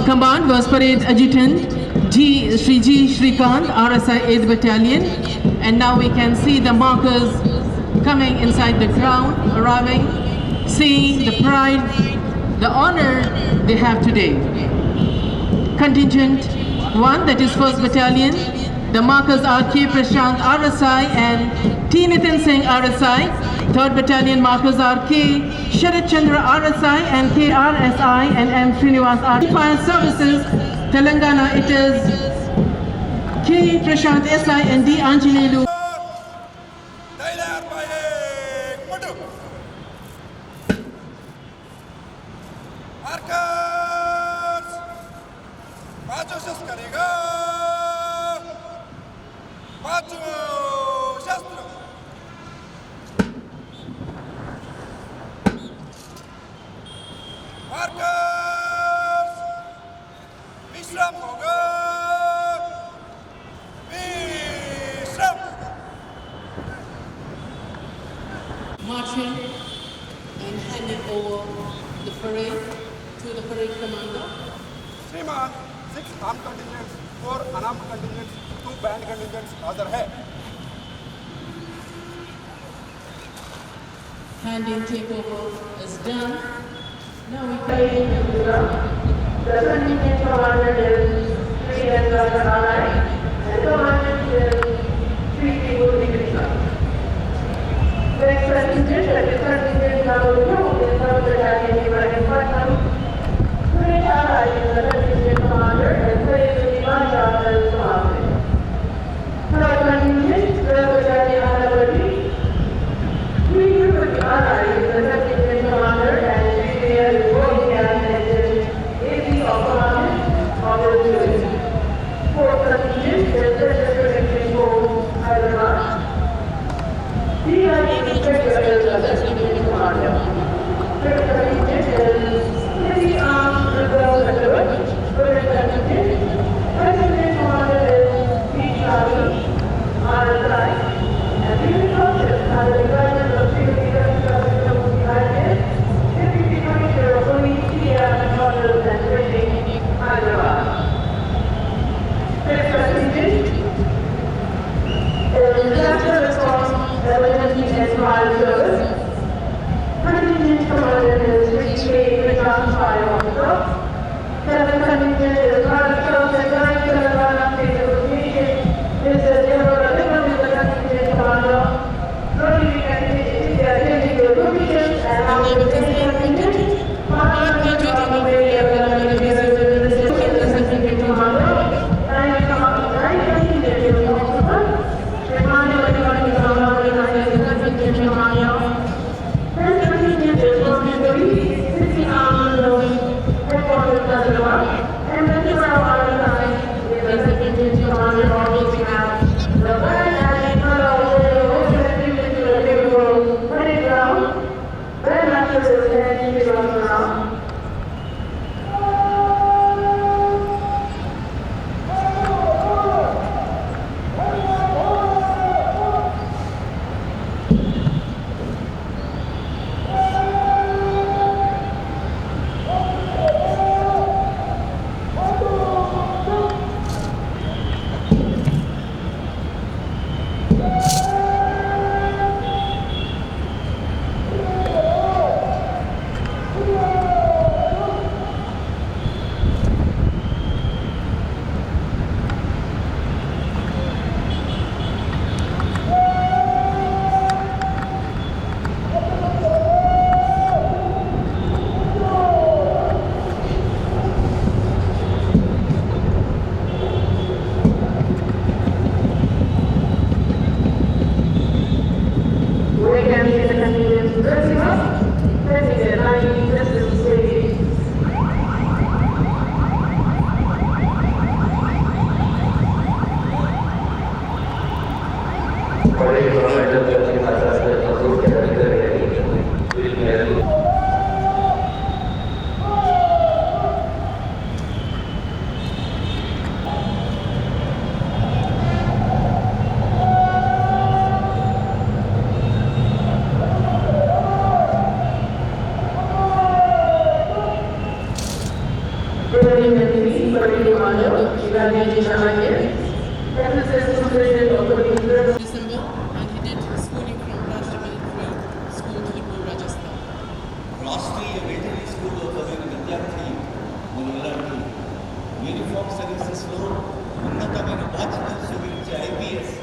command was Parade Adjutant Shri G. Shrikant, RSI 8th Battalion. And now we can see the markers coming inside the ground, arriving, seeing the pride, the honor they have today. Contingent 1, that is 1st Battalion. The markers are K. Prashant RSI and T. Nitin Singh RSI. 3rd Battalion markers are K. Sharat Chandra RSI and K. RSI and M. Srinivas RSI. Fire Services, Telangana, it is K. Prashant SI and D. Anjanelu. Marching and handing over the parade to the parade commander. Shriman, 6 armed contingents, 4 unarmed contingents, 2 band contingents, other hai. Handing takeover is done. Now we pray the contingent commander is Sri Lanka and commandant is Sri Vibhuti Krishna. The next contingent, that is contingent number 2, is from the Battalion Ibrahim Patnam. Suresh Ahar is the contingent commander and Sayyid Imanja is commander. Third contingent, the Battalion Ahalabadi. Sri Vibhuti Ahar is the contingent commander and Sri is working as AP of commandant of the unit. Fourth contingent is the Secretary for Hyderabad. The Inspector is the Lieutenant Commander. Fifth contingent is Heavy Armed Reserve Regiment. First contingent, President Commander is P. Shari, RSI, and these forces are the Department of Civil Defense of the United Deputy Commissioner of Police, India, Hotels and Fishing, Hyderabad. Fifth contingent is Disaster Response Emergency and Fire Service. Contingent commander is Sri K. Prashant Fire Officer. Seventh contingent is Maharashtra and Ninth Telangana State Association. Mr. General Nikhil is the contingent commander. Rotary contingent is attending the commission and after the contingent, Maharashtra is the contingent commander. Ninth contingent is officer. Parliamentary Committee Order Evaluation Idea. That is the supervision of the December, and he did schooling from Rashtriya Military School, Jaipur, Rajasthan. Rashtriya వెటరీ స్కూల్లో చదివిన విద్యార్థి మొదలాంటి uniform సర్వీసెస్లో ఉన్నతమైన బాధ్యతలు స్వీకరించే IPS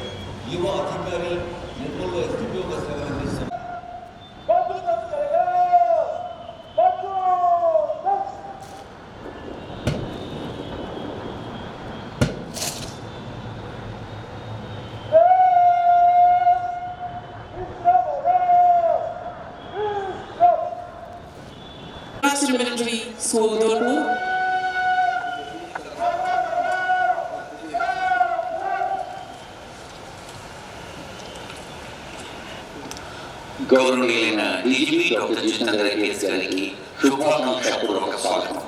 యువ అధికారి నిర్మల్లో ఎస్టిపిఓగా సేవలందిస్తున్నారు. Rashtriya Military School, Jaipur. గౌరవనీయులైన డీజీపీ డాక్టర్ జితేంద్ర కేఎస్ గారికి శుభాకాంక్షపూర్వక స్వాగతం.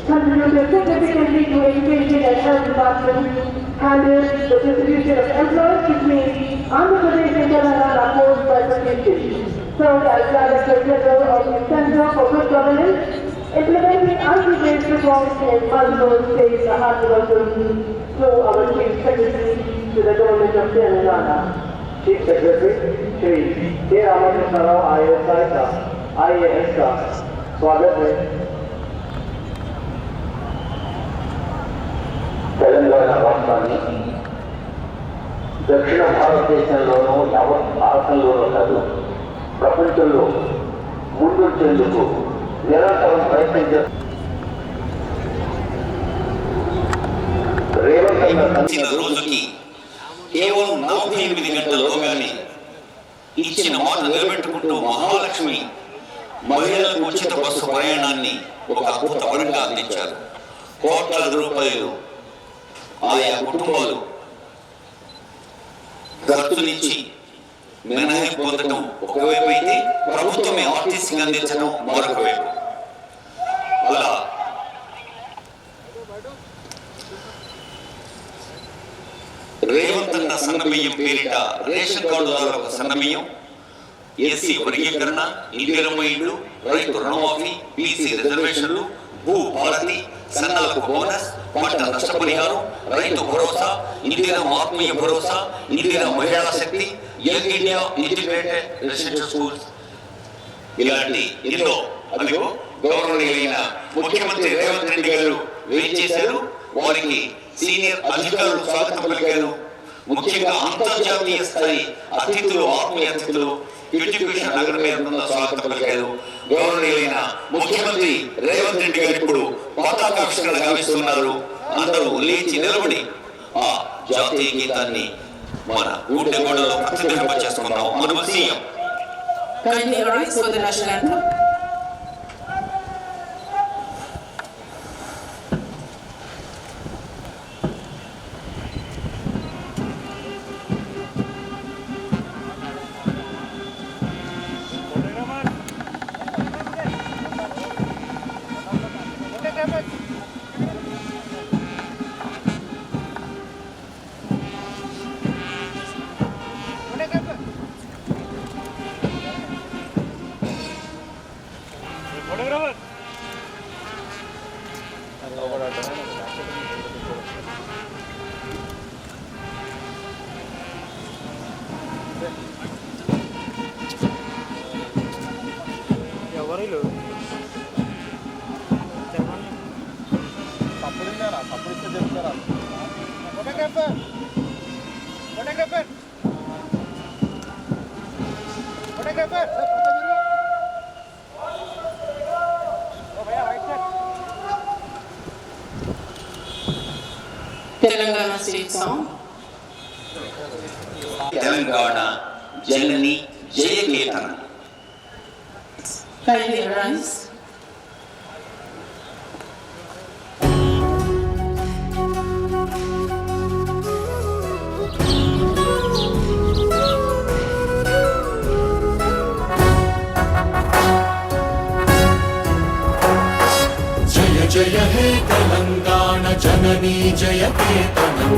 contributed significantly to education and health department, handled the distribution of employees between Andhra Pradesh and Telangana posed by Satish, served as Director General of the Center for Good Governance, implementing anti-based reforms in multiple states. A hearty welcome to our Chief Secretary to the Government of Telangana. Chief Secretary Shri के Ramakrishna Rao IAS का स्वागत है. తెలంగాణ రాష్ట్రాన్ని దక్షిణ భారతదేశంలోనూ యావత్ భారతంలోనూ కాదు ప్రపంచంలో ముందుంచేందుకు నిరంతరం ప్రయత్నం ఇచ్చిన రోజుకి కేవలం 48 గంటల్లోగానే ఇచ్చిన మాట నిలబెట్టుకుంటూ మహాలక్ష్మి మహిళలకు ఉచిత బస్సు ప్రయాణాన్ని ఒక అద్భుత వరంగా అందించారు. కోట్లాది రూపాయలు ఆయా కుటుంబాలు ఖర్చునిచ్చి మినహాయింపు పొందడం ఒకవైపు అయితే ప్రభుత్వమే ఆర్టీసీకి అందించడం మరొక వైపు. అలా రేవంత్ అన్న సన్నబియ్యం పేరిట రేషన్ కార్డుదారులకు సన్నబియ్యం, ఎస్సీ వర్గీకరణ, ఇందిరమ్మ ఇళ్ళు, రైతు రుణమాఫీ, బీసీ రిజర్వేషన్లు, భూ భారతి, సన్నలకు బోనస్, పంట నష్టపరిహారం, రైతు భరోసా, ఇందిరా ఆత్మీయ Bharosa, Indira Mahila Shakti, young India integrated residential schools, ఇలాంటి ఎన్నో అదిగో గౌరవనీయులైన ముఖ్యమంత్రి రేవంత్ రెడ్డి గారు వేయించేశారు. వారికి సీనియర్ అధికారులు స్వాగతం పలికారు. ముఖ్యంగా అంతర్జాతీయ స్థాయి అతిథులు, ఆత్మీయ అతిథులు ఎడ్యుకేషన్ నగర మీద స్వాగతం పలికారు. గౌరవనీయులైన ముఖ్యమంత్రి రేవంత్ రెడ్డి గారు ఇప్పుడు పతాకావిష్కరణ గావిస్తున్నారు. అందరూ లేచి నిలబడి ఆ జాతీయ గీతాన్ని మన గుండెగోడలో ప్రతిబింబింపచేస్తున్నాం. మన CM Kindly arise for the national anthem. ఎవరు తప్పుడు ఇస్తే చెప్తారా? Photographer photographer photographer Telangana state song. Telangana జనని జయకేతనం. Kindly rise. జయ జయ హే తెలంగాణ జననీ జయకేతనం,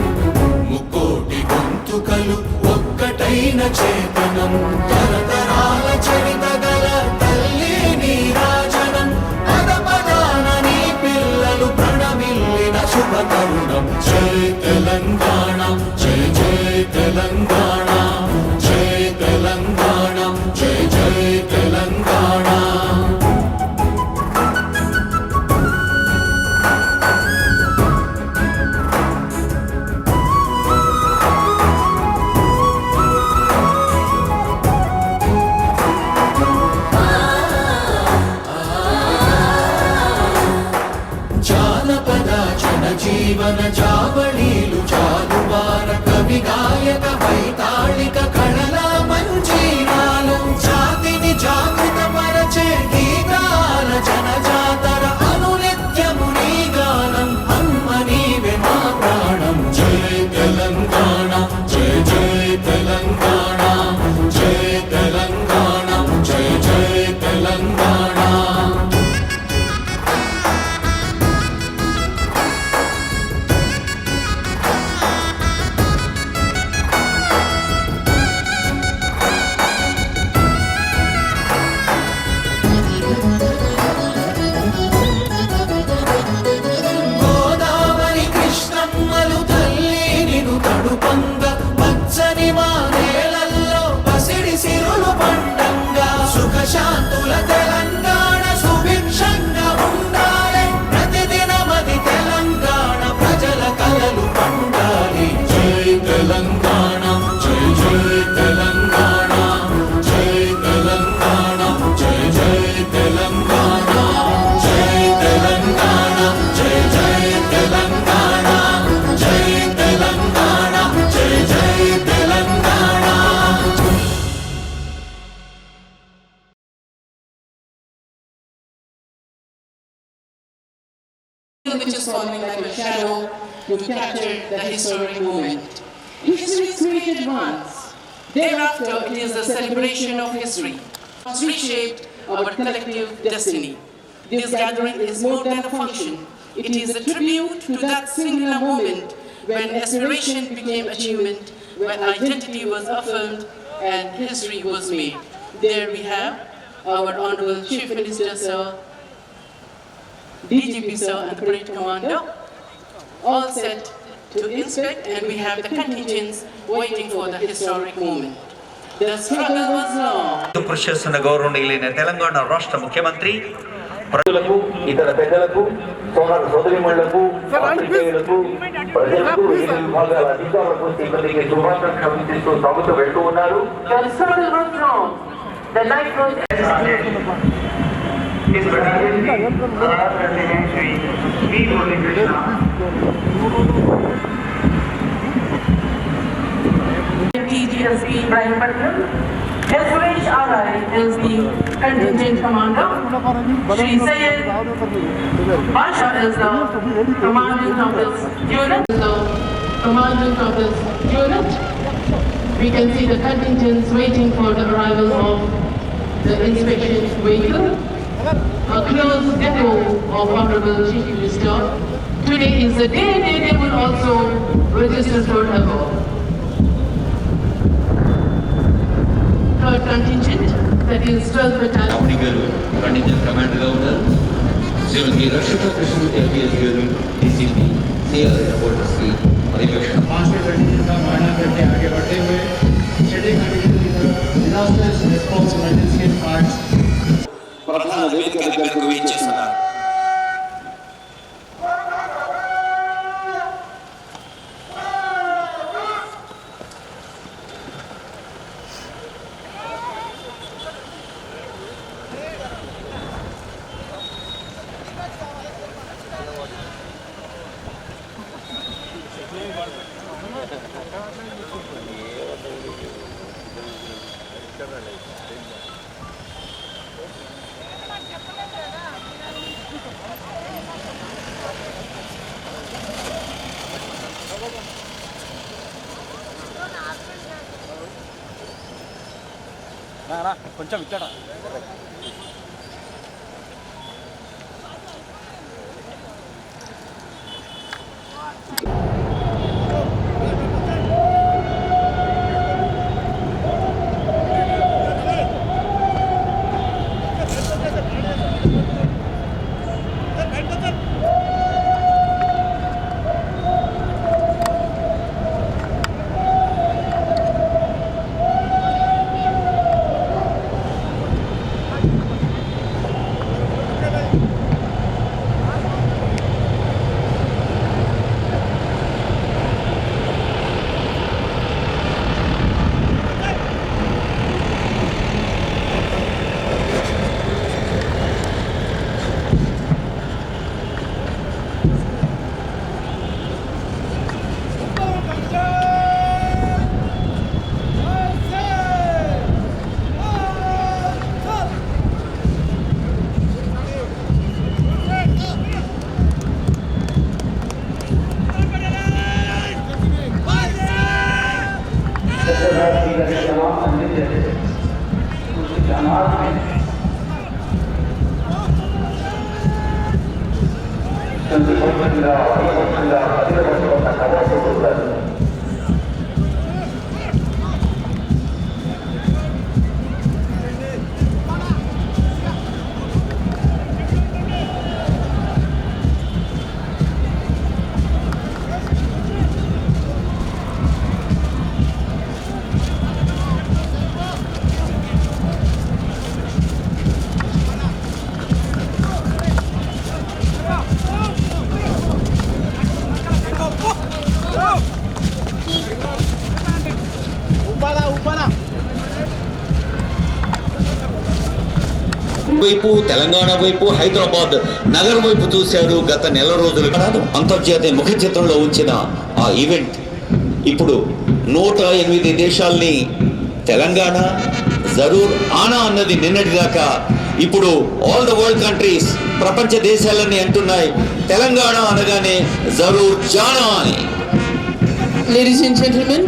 ముకోటి గొంతుకలు ఒక్కటైన చేతనం, తరతరాల చరిత గల తల్లి నీరాజనం, పద పదాన నీ పిల్లలు ప్రణమిల్లిన శుభ తరుణం. జయ తెలంగాణ జయ జయ తెలంగాణ, జయ తెలంగాణ జయ జయ తెలంగాణ. జీవన జావళీలు జాలువార కవి గాయక వైతాళిక కళల మంజీరాలు, జాతిని జాగృత పరచే గీతాల జనజాతర అనునిత్యము నీ గానం, అమ్మ నీవే మా ప్రాణం. జయ తెలంగాణ జయ జయ తెలంగాణ, జయ తెలంగాణ జయ జయ తెలంగాణ. శాంతుల తెలంగాణ సుభిక్షంగా ఉండాలి, ప్రతిదినమది తెలంగాణ ప్రజల కలలు పండాలి. జై తెలంగాణ జై జై తెలంగాణ, జై తెలంగాణ జై జై తెలంగాణ, జై తెలంగాణ జై జై తెలంగాణ, జై తెలంగాణ జై జై Telangana. Which is falling like a shadow to capture the historic moment. History is created once. Thereafter, it is a celebration of history. It's reshaped our collective destiny. This gathering is more than a function. It is a tribute to that singular moment when aspiration became achievement, when identity was affirmed and history was made. There we have our Honorable Chief Minister, Sir, DGP sir and the parade commander, all set to inspect, and we have the contingents waiting for the historic moment. The struggle was long. కృషి చేస్తున్న గౌరవనీయులైన తెలంగాణ రాష్ట్ర ముఖ్యమంత్రి ప్రజలకు, ఇతర పెద్దలకు, సోదర సోదరిమణులకు, పాత్రికేయులకు, ప్రజలకు, వివిధ విభాగాల అధికారులకు, సిబ్బందికి శుభాకాంక్షలు అందిస్తూ సాగుతూ వెళ్తూ ఉన్నారు. The struggle was long. The night was इस प्रकार से आराध करते हैं Shri V Murali Krishna. TGSP Ibrahim Patram. SRH RI is the contingent commander. Shri Syed Basha is the commandant of this unit. We can see the contingents waiting for the arrival of the inspection vehicle. A close depot of Honorable Chief Minister. Today is the day they will also register forever. Third contingent, that is 12th Battalion. అప్పుడు గారు contingent కమాండర్గా ఉన్నారు. శ్రీమతి రక్షిత Krishna LPS గారు DCP CR రిపోర్టర్స్కి పర్యవేక్షణ. Master contingent का मानना करके आगे बढ़ते हुए शेडिंग कंटिजेंट की तरफ डिजास्टर रिस्पांस इमरजेंसी पार्ट्स ప్రధాన వేదిక దగ్గరకు వేయించేస్తున్నారు. కొంచెం ఇక్కడ వైపు తెలంగాణ వైపు హైదరాబాద్ నగరం వైపు చూశారు గత నెల రోజులు. అంతర్జాతీయ ముఖ చిత్రంలో ఉంచిన ఆ ఈవెంట్ ఇప్పుడు 108 దేశాల్ని తెలంగాణ జరూర్ ఆనా అన్నది నిన్నటిదాకా ఇప్పుడు ఆల్ ద వరల్డ్ కంట్రీస్ ప్రపంచ దేశాలన్నీ అంటున్నాయి తెలంగాణ అనగానే జరూర్ జానా అని. Ladies and gentlemen,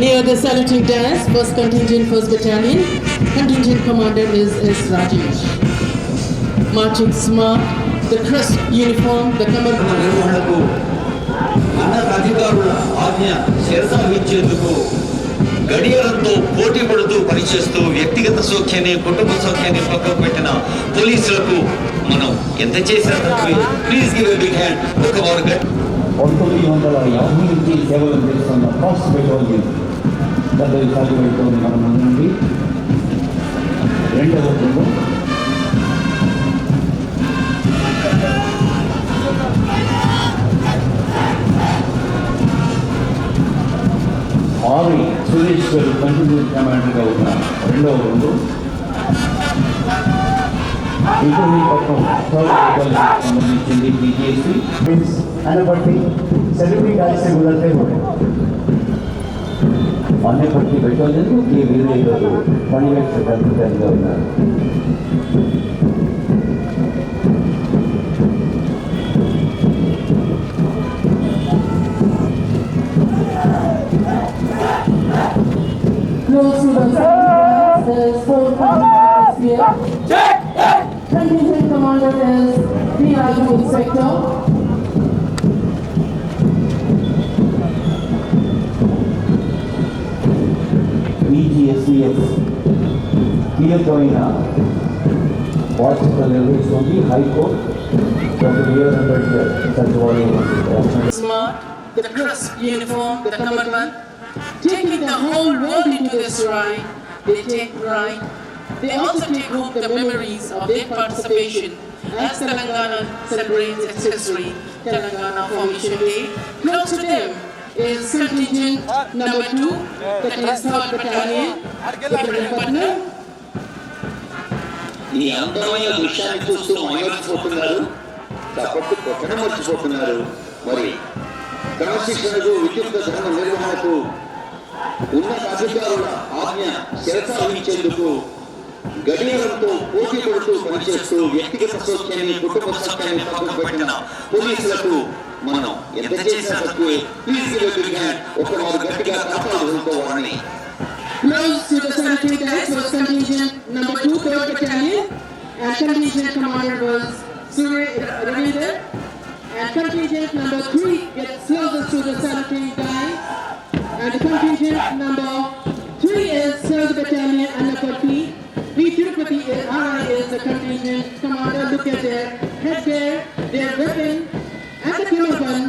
near the saluting dais, 1st Contingent, 1st Battalion, Contingent Commander is S. Rajesh. Marching smart, the crisp uniform, the నిర్వహణకు ఉన్నత అధికారుల ఆజ్ఞ శిరసావహించేందుకు గడియారంతో పోటీ పడుతూ పనిచేస్తూ వ్యక్తిగత సౌఖ్యాన్ని కుటుంబ సౌఖ్యాన్ని పక్కకు పెట్టిన పోలీసులకు మనం ఎంత చేసినా please give a big hand. ఒక వారు 1950 నుంచి సేవలు చేస్తున్న ఫస్ట్ బెటాలియన్ పెద్దలు సాగిపెడుతుంది మన నుండి. రెండవ బృందం ఆర్మీ సురేష్ గారు కంటిన్యూస్ కమాండర్గా ఉన్న రెండవ బృందం. విక్రమీపట్నం సంబంధించింది బీజేపీ అనబట్టి సెలబ్రిటీ కలిసి గుజరతే అన్నపట్టి బెటాలియన్ ఈ వీరయ్య గారు పనివేక్ష అధికారిగా ఉన్నారు. close to the center. There is 4 commanders here. Contingent Commander is P.R.U. Inspector. BGSCS కీలకమైన బాధ్యతలు నిర్వహిస్తుంది high court. Smart, the crisp uniform, the commitment, taking the whole world into this ride. They take pride. They also take home the memories of their participation as Telangana celebrates its history. Telangana Formation Day. Close to them is contingent number 2, that is 3rd Battalion, Vikrantapatnam. ఈ అందమైన దృశ్యాన్ని చూస్తూ మైమరిచిపోతున్నారు, చప్పట్లు కొట్టడం మర్చిపోతున్నారు. మరి క్రమశిక్షణకు విద్యుత్ ధర్మ నిర్వహణకు ఉన్నత అధికారుల ఆజ్ఞ శిరసావహించేందుకు గడియారంతో పోటీ పడుతూ పనిచేస్తూ వ్యక్తిగత సౌఖ్యాన్ని కుటుంబ సౌఖ్యాన్ని పక్కన పెట్టిన పోలీసులకు మనం ఎంత చేసినా తక్కువే. Please give a big hand. ఒకమారు గట్టిగా కాపాడుకోవాలని. Close to the sanitary guys was contingent number 2, 3rd Battalion, and contingent commander was Surya Ravinder, and contingent number 3 gets closest to the sanitary guys, and the contingent number 3 is 3rd Battalion Annapurti. V. Tirupati RI is the contingent commander. Look at their headgear, their weapon, and the cummerbund,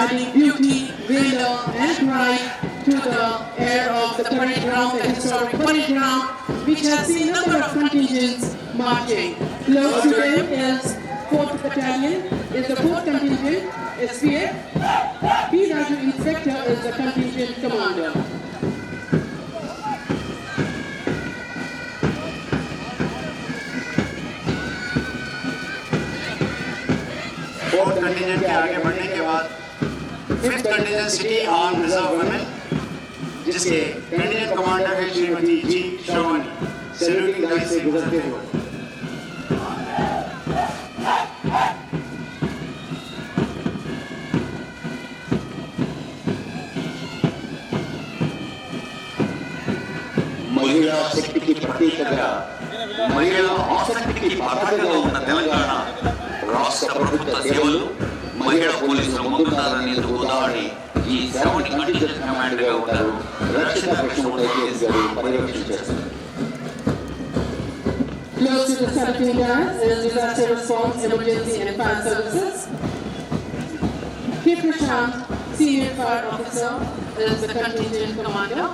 adding beauty, valor, and pride to the air of the parade ground, the historic parade ground, which has seen a number of contingents marching. Close to them is 4th Battalion, is the 4th contingent, SPF. P. Raju Inspector is the contingent commander. Fourth contingent के आगे बढ़ने के बाद fifth contingent city arm reserve women, जिसके contingent commander है श्रीमती जी Shravani, saluting line से गुजरते हुए। మహిళా శక్తికి ప్రతీకగా, మహిళా ఆసక్తికి పతాకగా ఉన్న తెలంగాణ రాష్ట్ర ప్రభుత్వ సేవలు మహిళా పోలీసులు ముందున్నారనేందుకు ఉదాహరణ ఈ శ్రవణి కంటింజెంట్ కమాండర్ గా ఉన్నారు రక్షిత కృష్ణమూర్తి ఐపీఎస్ గారు పర్యవేక్షణ చేస్తారు. Close to the sanitary guys is disaster response, emergency and fire services. K. Prashant, senior fire officer, is the contingent commander.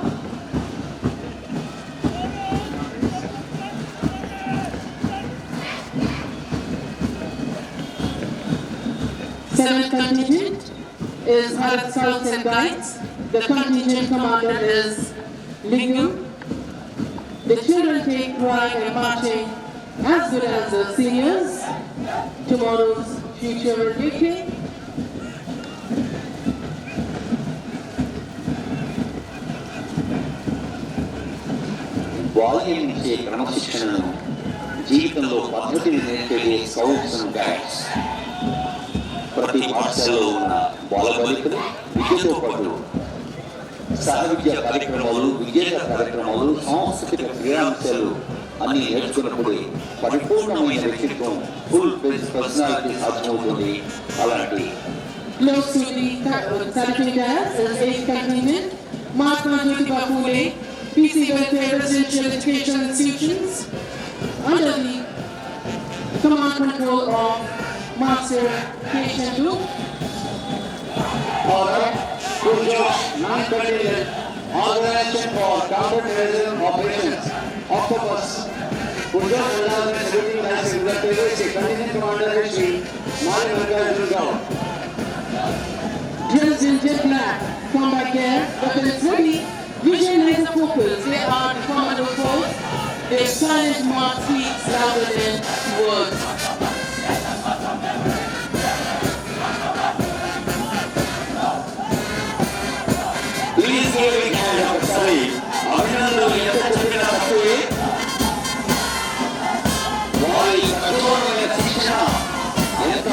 Seventh contingent is Bharat Scouts and Guides. The contingent commander is Lingam. The children take pride in marching as good as the seniors. Tomorrow's future will be king. బాల్యం నుంచే క్రమశిక్షణను, జీవితంలో పద్ధతిని నేర్పేది scouts and guides. ప్రతి పాఠశాలలో ఉన్న బాలబాలికలు విద్యతో పాటు సహ విద్యా కార్యక్రమాలు, విజేత కార్యక్రమాలు, సాంస్కృతిక క్రీడాంశాలు అన్ని నేర్చుకున్నప్పుడే పరిపూర్ణమైన వ్యక్తిత్వం, ఫుల్ పర్సనాలిటీ సాధ్యమవుతుంది. అలాంటి Close to the sanitary guys is 8th contingent, Mahatma Jyotiba Phule, PC Welfare Residential Education Institutions, under the command control of Master K. Shandu. Order to Josh non-contingent Organization for Counter-Terrorism Operations, Octopus. Purjot Reserve Saluting Lines Executive is a contingent commander in Sri Mali Nagar Gaon. Dressed in jet black, combat gear, weapons ready, vision laser focus. They are the commando force. Their silent march speaks louder than words. Please give a hand of sorry. అభినందనలు ఎంత చెప్పినా తక్కువే. వారి కఠోరమైన శిక్షణ ఎంత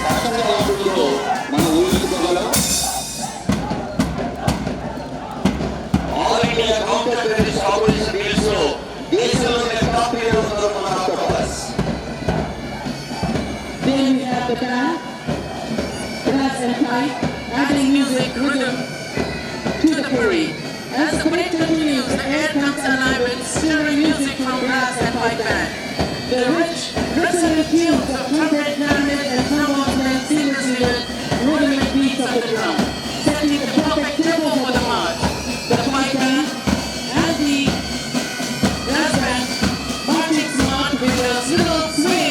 కష్టంగా ఉంటుందో మనం ఊహించుకోగలం. All India counter terrorist operation deals లో దేశంలోనే టాప్ ప్లేయర్ ఉన్నారు మన octopus. Then we have the band, brass and pipe, adding music, rhythm to the parade. As the parade continues, the air comes alive with stirring music from brass and pipe band. The rich, resonant tunes of trumpet, clarinet, and trombone blend seamlessly with rhythmic beats of the drum, setting the perfect tempo for the march. The pipe band and the brass band marching smart with a little sway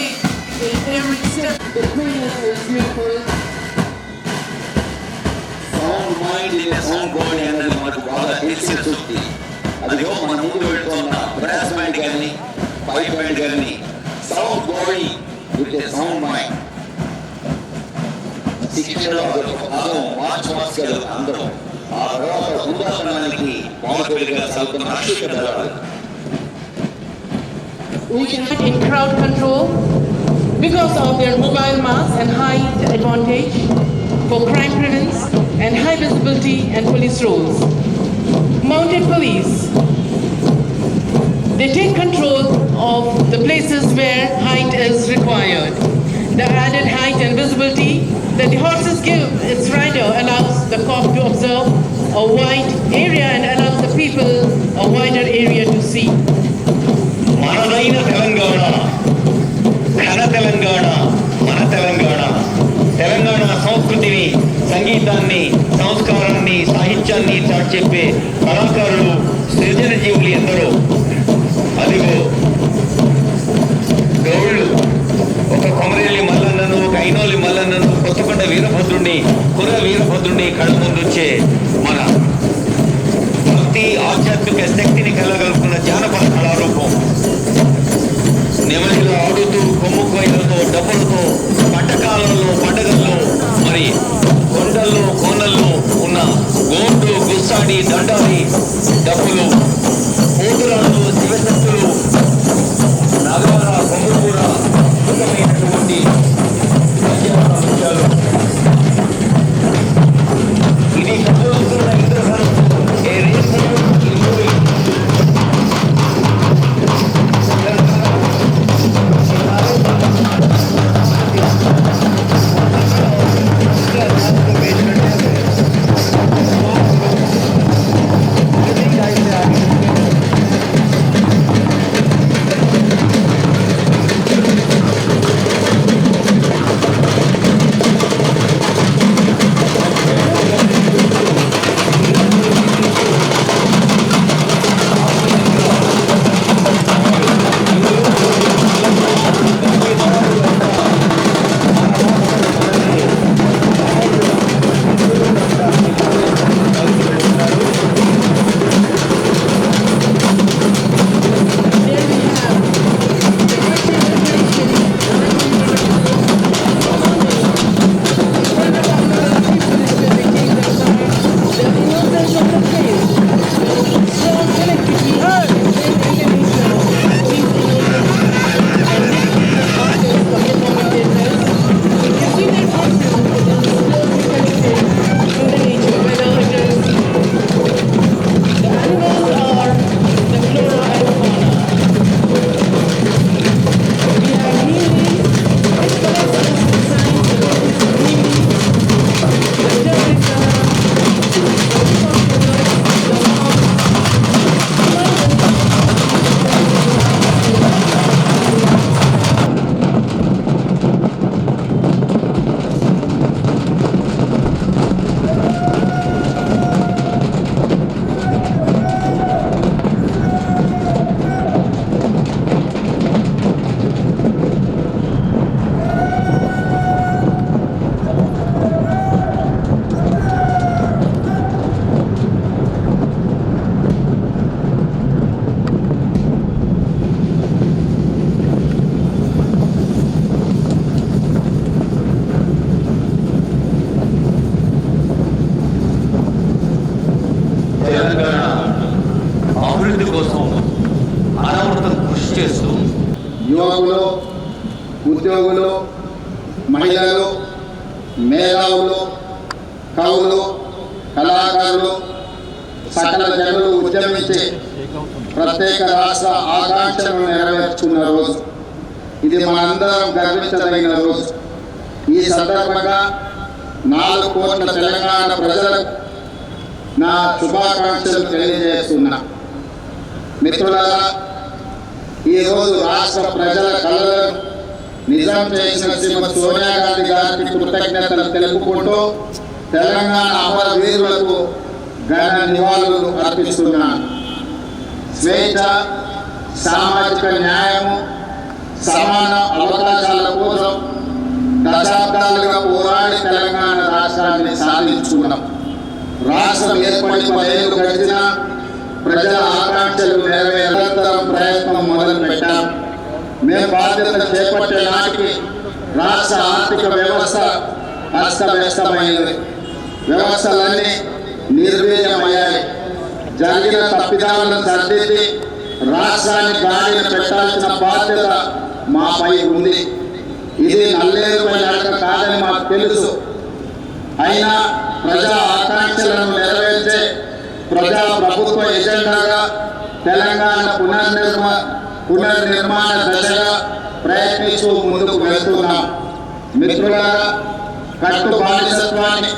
in every step. The greatness is beautiful. Sound mind in sound body అనేది మనకు బాగా తెలిసిన సూక్తి. అదిగో మన ముందు వెళ్తున్న brass band కానీ pipe band కానీ sound body with sound mind. శిక్షణలో అదొక భాగం మార్చ్ మాస్గారు అందరం. ఆ తర్వాత హుందాతనానికి మామూలుగా సాగుతున్న రాష్ట్రీయ దళాలు. We can in crowd control because of their mobile mass and height advantage for crime prevalence and high visibility and police roles. Mounted police, they take control of the places where height is required. The added height and visibility that the horses give its rider allows the cop to observe a wide area and allows the people a wider area to see. మనదైన Telangana, ఘన తెలంగాణ, మన తెలంగాణ. తెలంగాణ సంస్కృతిని, సంగీతాన్ని, సంస్కారాన్ని, సాహిత్యాన్ని చాటి చెప్పే కళాకారులు, సృజన జీవులు ఎందరో. అదిగో గౌళ్ళు ఒక కొమరేలి మల్లన్నను, ఒక ఐనోలి మల్లన్నను, కొత్తకొండ వీరభద్రుణ్ణి, కుర్ర వీరభద్రుణ్ణి కళ్ళ ముందుచ్చే మన భక్తి ఆధ్యాత్మిక శక్తిని కలగలుపుకున్న జానపద కళారూపం. నెమలిలో ఆడుతూ కొమ్ము కోయిలతో, డబ్బులతో, పంటకాలంలో, పండగల్లో, మరి కొండల్లో, కోనల్లో ఉన్న గోండు, గుస్సాడి, దండాలి, డబ్బులు, పోతురాళ్ళు, శివశక్తులు, నగర, కొమ్ముకూర, అద్భుతమైనటువంటి విషయాలు. ఇది కదులుతున్న ఇంద్రధనుస్సు, ఏ రేసింగ్ ఈ మూవీ. యువకులు, ఉద్యోగులు, మహిళలు, మేధావులు, కవులు, కళాకారులు, సకల జనులు ఉద్యమించి ప్రత్యేక రాష్ట్ర ఆకాంక్షలను నెరవేర్చుకున్న రోజు. ఇది మనందరం గర్వించదగిన రోజు. ఈ సందర్భంగా 4 కోట్ల తెలంగాణ ప్రజలకు నా శుభాకాంక్షలు తెలియజేస్తున్నా. మిత్రులారా, ఈరోజు రాష్ట్ర ప్రజల కళలను నిజం చేసిన శ్రీమతి సోనియా గాంధీ గారికి కృతజ్ఞతలు తెలుపుకుంటూ తెలంగాణ అమరవీరులకు ఘన నివాళులు అర్పిస్తున్నాను. స్వేచ్ఛ, సామాజిక న్యాయము, సమాన అవకాశాల కోసం దశాబ్దాలుగా పోరాడి తెలంగాణ రాష్ట్రాన్ని సాధించుకున్నాం. రాష్ట్రం ఏర్పడి 10 ఏళ్ళు గడిచినా ప్రజల ఆకాంక్షలు నిరంతరం ప్రయత్నం మొదలు పెట్టాం. మేము బాధ్యత చేపట్టే నాటికి రాష్ట్ర ఆర్థిక వ్యవస్థ అస్తవ్యస్తమైనవి. వ్యవస్థలన్నీ నిర్వీర్యమయ్యాయి. జరిగిన తప్పిదాలను సరిదిద్ది రాష్ట్రాన్ని గాడిన పెట్టాల్సిన బాధ్యత మాపై ఉంది. ఇది నల్లేరుపై నడక కాదని మాకు తెలుసు. అయినా ప్రజా ఆకాంక్షలను నెరవేర్చే ప్రజా ప్రభుత్వ ఎజెండాగా తెలంగాణ పునర్నిర్మాణ దశగా ప్రయత్నిస్తూ ముందుకు వెళ్తున్నాం. మిత్రులారా, కట్టు బానిసత్వాన్ని,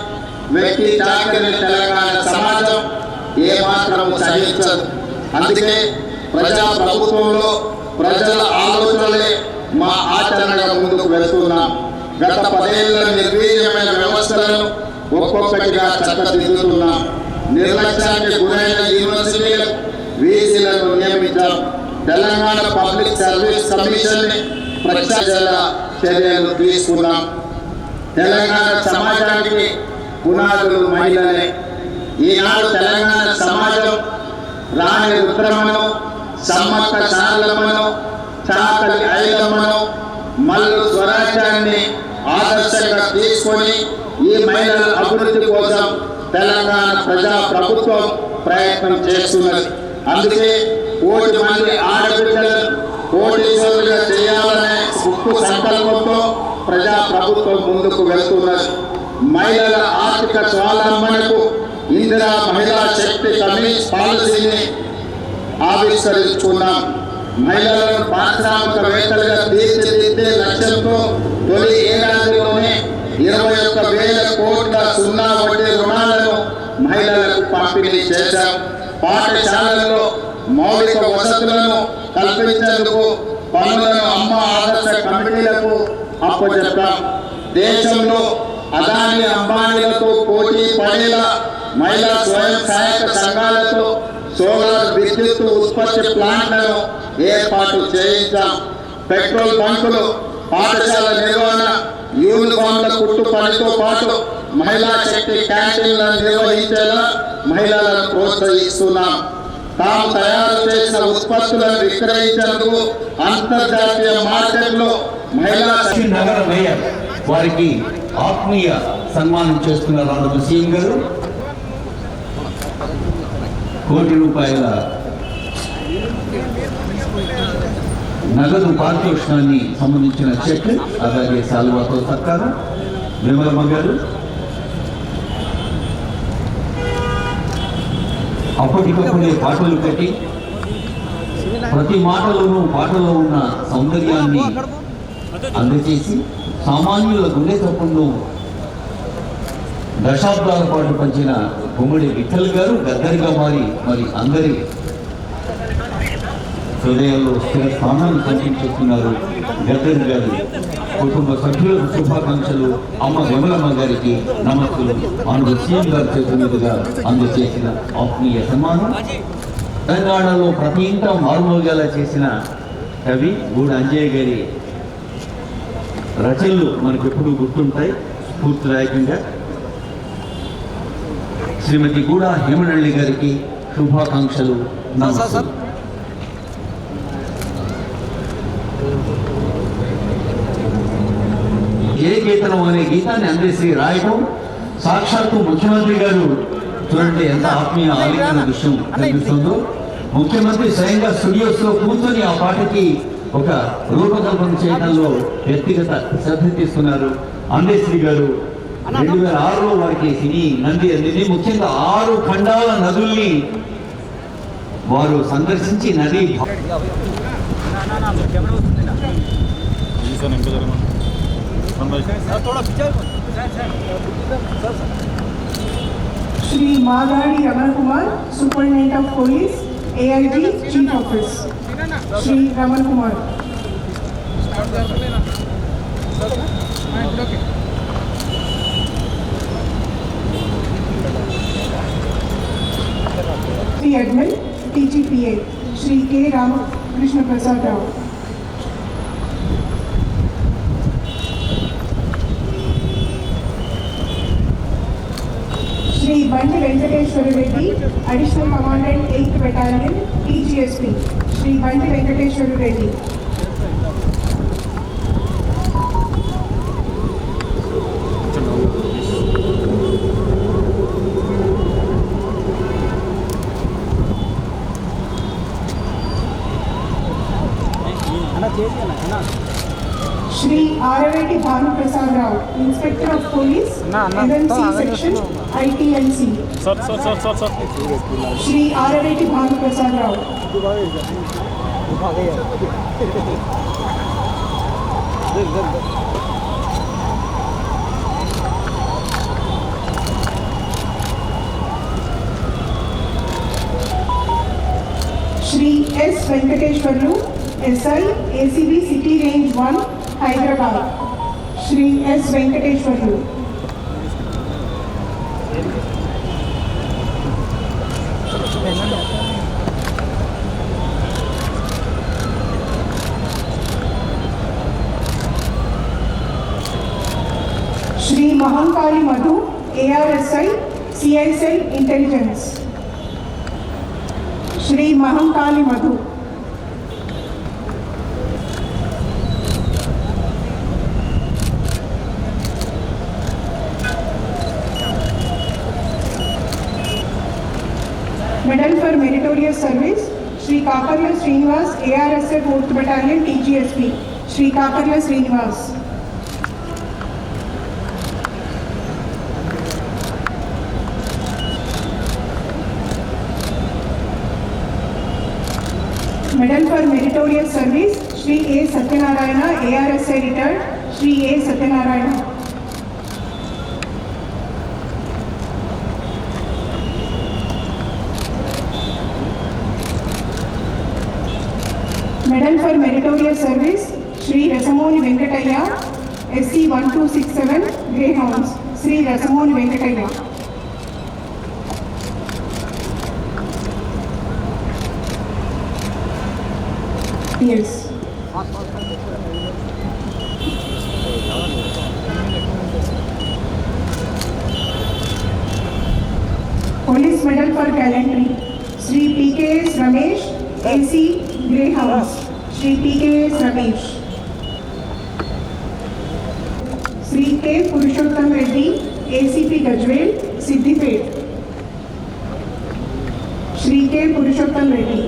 వ్యక్తి చాకరిని తెలంగాణ సమాజం ఏమాత్రం సహించదు. అందుకే ప్రజా ప్రభుత్వంలో ప్రజల ఆలోచనలే మా ఆచరణగా ముందుకు వెళ్తున్నాం. గత 10 ఏళ్ల నిర్వీర్యమైన వ్యవస్థలను ఒక్కొక్కటిగా చక్కదిద్దుతున్నాం. నిర్లక్ష్యానికి గురైన యూనివర్సిటీలకు వీసీలను నియమించాం. తెలంగాణ పబ్లిక్ సర్వీస్ కమిషన్ని ప్రత్యేక చర్యలు తీసుకున్నాం. తెలంగాణ సమాజానికి పునాదులు మహిళలే. ఈనాడు తెలంగాణ సమాజం రాణి రుద్రమను, సమ్మక్క సారలమ్మను, చాకలి ఐలమ్మను, మల్లు స్వరాజ్యాన్ని ఆదర్శంగా తీసుకొని ఈ మహిళల అభివృద్ధి కోసం తెలంగాణ ప్రజా ప్రభుత్వం ప్రయత్నం చేస్తున్నది. అందుకే 1 మంది ఆడబిడ్డలను కోటీశ్వరులుగా చేయాలనే ఉక్కు సంకల్పంతో ప్రజా ప్రభుత్వం ముందుకు వెళ్తున్నది. మహిళల ఆర్థిక స్వావలంబనకు ఇందిరా మహిళా శక్తి పాలసీని ఆవిష్కరించుకున్నాం. మహిళలను పారిశ్రామికవేత్తలుగా తీర్చిదిద్దే లక్ష్యంతో తొలి ఏడాదిలోనే 21,000 కోట్ల సున్నా వడ్డీ రుణాలను మహిళలకు పంపిణీ చేశాం. పాఠశాలల్లో మౌలిక వసతులను కల్పించేందుకు పనులను అమ్మ ఆదర్శ కమిటీలకు అప్పచెప్పాం. దేశంలో అదాని అంబానీలతో పోటీ పడేలా మహిళా స్వయం సహాయక సంఘాలతో సోలార్ విద్యుత్ ఉత్పత్తి ప్లాంట్లను ఏర్పాటు చేయించాం. పెట్రోల్ బంకులు, పాఠశాల నిర్వహణ, యూనిఫామ్ల కుట్టు పనితో పాటు మహిళా శక్తి క్యాంటీన్లను నిర్వహించేలా మహిళలను ప్రోత్సహిస్తున్నాం. తాము తయారు చేసిన ఉత్పత్తులను విక్రయించేందుకు అంతర్జాతీయ మార్కెట్లో మహిళా నగర మేయర్ వారికి ఆత్మీయ సన్మానం చేస్తున్నారు. ఆనరబుల్ సీఎం గారు ₹1 కోటి నగదు పారితోషికాన్ని సంబంధించిన చెక్, అలాగే సాల్వాతో సత్కారం. విమలమ్మ గారు అప్పటికప్పుడే పాటలు కట్టి ప్రతి మాటలోనూ పాటలో ఉన్న సౌందర్యాన్ని అందజేసి సామాన్యుల గుండె తప్పును దశాబ్దాల పాటు పంచిన గుమ్మడి విఠల్ గారు గద్దరిగా మరి అందరి హృదయాల్లో స్థిర స్థానాన్ని కల్పించుకున్నారు. గద్దరి గారు కుటుంబ సభ్యులకు శుభాకాంక్షలు. అమ్మ విమలమ్మ గారికి నమస్సులు. ఆనరబుల్ సీఎం గారు చేతుల మీదుగా అందజేసిన ఆత్మీయ సన్మానం. తెలంగాణలో ప్రతి ఇంట మారుమోగేలా చేసిన కవి గూడ అంజయ్య గారి రచనలు మనకు ఎప్పుడు గుర్తుంటాయి స్ఫూర్తిదాయకంగా. శ్రీమతి గూడ హేమనల్లి గారికి శుభాకాంక్షలు, నమస్కారం. ఏ గీతనం అనే గీతాన్ని అందేసి రాయడం సాక్షాత్తు ముఖ్యమంత్రి గారు చూడండి ఎంత ఆత్మీయ ఆలింగన విషయం కనిపిస్తుందో. ముఖ్యమంత్రి స్వయంగా స్టూడియోస్ లో కూర్చొని ఆ పాటకి ఒక రూపకల్పన చేయడంలో వ్యక్తిగత శ్రద్ధ తీసుకున్నారు. అందేశ్రీ గారు 2006లో వారికి సినీ నంది అందింది. ముఖ్యంగా 6 ఖండాల నదుల్ని వారు సందర్శించి నది Shri Magadi Raman Kumar, Superintendent of Police, AIG, Chief Office. Shri Raman Kumar. Shri Admin, TGPA, Shri K. Ramakrishna Prasad Rao. Shri Bandi Venkateshwara Reddy, Additional Commandant 8th Battalion, TGSP. Shri Bandi Venkateshwara Reddy. Shri Araveti Bhanu Prasad Rao, Inspector of Police, MMC Section, ITNC. Shri Araveti Bhanu Prasad Rao. Shri S. Venkateshwarlu, SI, ACB City Range 1, Hyderabad. Shri S. Venkateshwarlu. Shri Mahankali Madhu, ARSI, CSI Intelligence. Shri Mahankali Madhu. Medal for Meritorious Service, Shri Kakarla Srinivas, ARSF 4th Battalion, TGSP. Shri Kakarla Srinivas. Medal for Meritorious Service, Shri A. Satyanarayana, ARSI retired, Shri A. Satyanarayana. Medal for Meritorious Service, Shri Rasamoni Venkataya, SC 1267, Greyhounds, Shri Rasamoni Venkataya. Yes. Police Medal for Gallantry, Shri PKS Ramesh, AC Greyhounds, Shri PKS Ramesh. Shri K. Purushottam Reddy, ACP Gajwel, Siddipet. Shri K. Purushottam Reddy.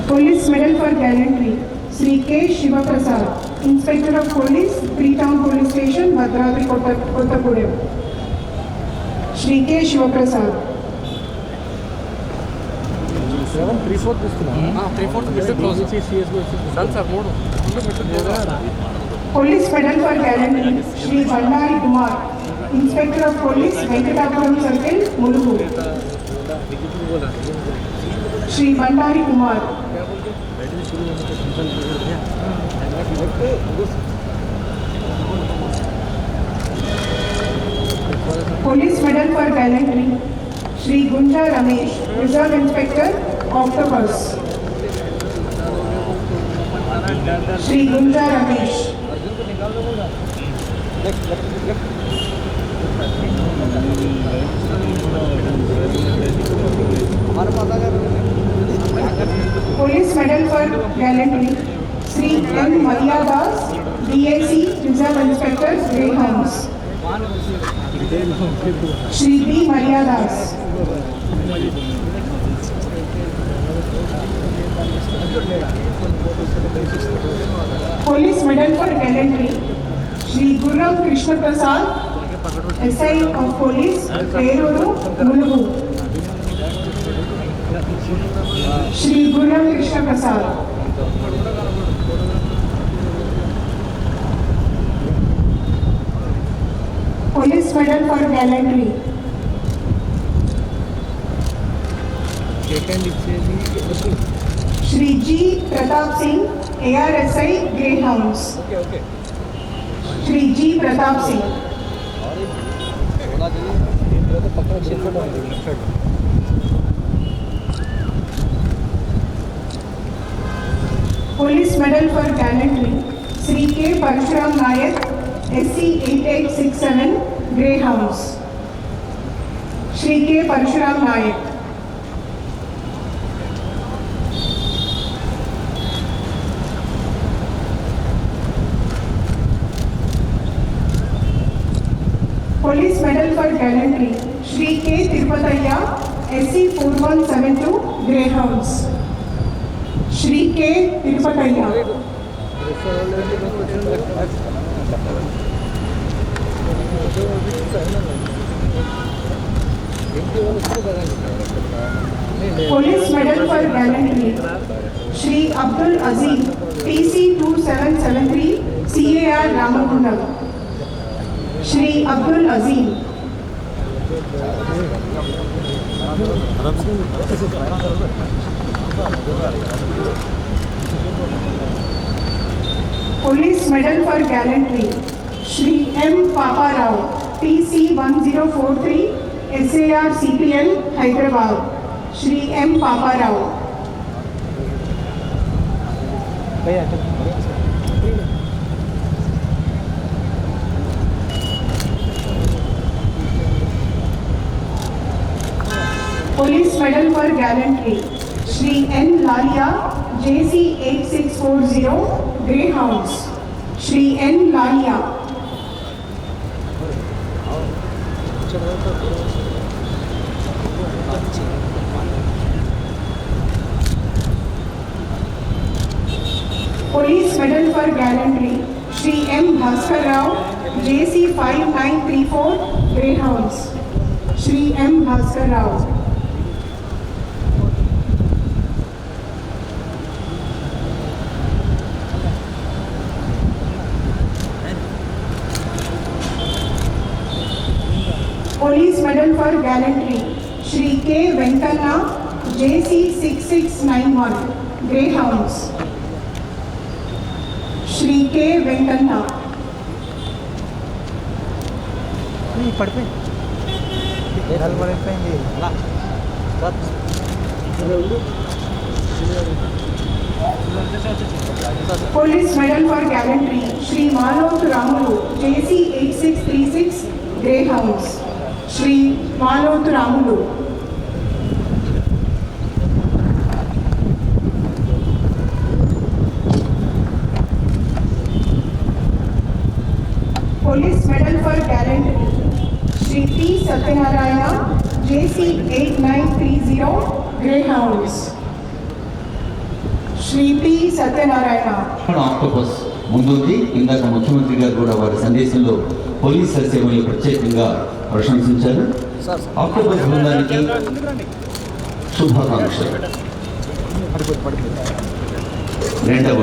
Police Medal for Gallantry, Shri K. Shiva Prasad, Inspector of Police, Freetown Police Station, Bhadradri, Kottagudem. Shri K. Shiva Prasad. Police Medal for Gallantry, Shri Bandari Kumar, Inspector of Police, Venkatapuram Circle, Mulugu. Shri Bandari Kumar. Police Medal for Gallantry, Shri Gunja Ramesh, Reserve Inspector, Octopus. Shri Gunja Ramesh. Police Medal for Gallantry, Shri M. Maria Das, DAC, Reserve Inspector, Greyhounds. Shri B. Maria Das. Police Medal for Gallantry, Shri Gurram Krishna Prasad, SI of Police, Peruru, Mulugu. Shri Gurram Krishna Prasad. Police Medal for Gallantry, Shri G. Pratap Singh, ARSI Greyhounds. Shri G. Pratap Singh. Police Medal for Gallantry, Shri K. Parshuram Nayak, SC 8867, Greyhounds. Shri K. Parshuram Nayak. Police Medal Medal for Gallantry, Shri K. Tirupataya, SC 4172, Greyhounds. Shri K. Tirupataya. Police Medal for Gallantry, Shri Abdul Aziz, TC 2773, CAR Ramagundam. Shri Abdul Aziz. Police Medal for Gallantry, Shri M. Papa Rao, TC 1043, SAR CPL, Hyderabad. Shri M. Papa Rao. Police Medal for Gallantry, Shri N. Lalia, JC 8640, Greyhounds. Shri N. Lalia. Police Medal for Gallantry, Shri M. Bhaskar Rao, JC 5934, Greyhounds. Shri M. Bhaskar Rao. Police Medal for Gallantry, Shri K. Venkana, JC 6691, Greyhounds. Shri K. Venkana. Police Medal for Gallantry, Shri Malot Ramulu, JC 8636, Greyhounds. Shri Malot Ramulu. Police Medal for Gallantry, Shri P. Satyanarayana, JC 8930, Greyhounds. Shri P. Satyanarayana. Octopus ముందుంది. ఇందాక ముఖ్యమంత్రి గారు కూడా వారి సందేశంలో police సేవలు ప్రత్యేకంగా ప్రశంసించారు. ఆక్టోపస్ బృందానికి శుభాకాంక్షలు. రెండవ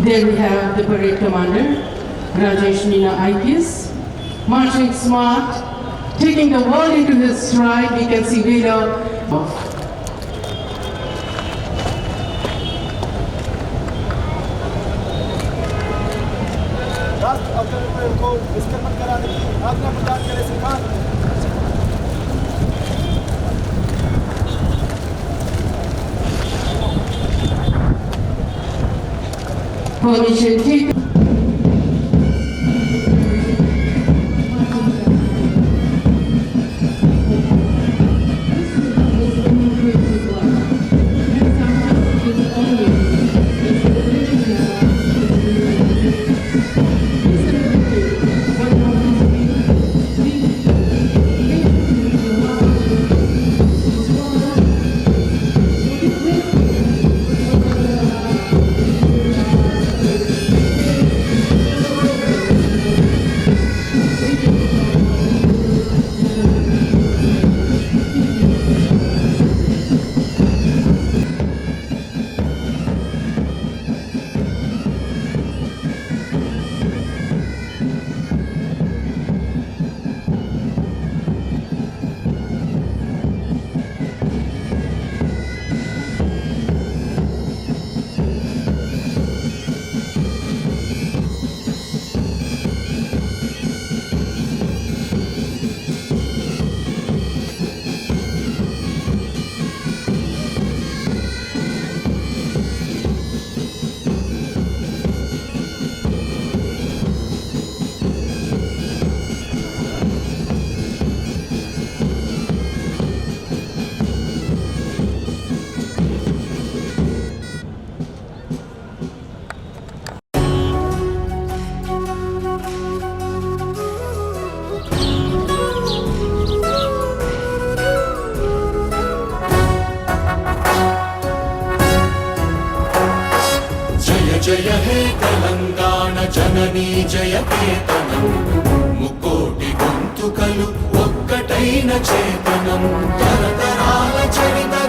There we have the parade commander, Rajesh Meena IPS, marching smart, taking the world into his stride. We can see Veda. राष्ट्र अवतरण को निष्क्रमण कराने की आज्ञा प्रदान करे सरकार। Permission taken. జననీ జయకేతనం ముకోటి గొంతుకలు ఒక్కటైన చేతనం తరతరాల చరిత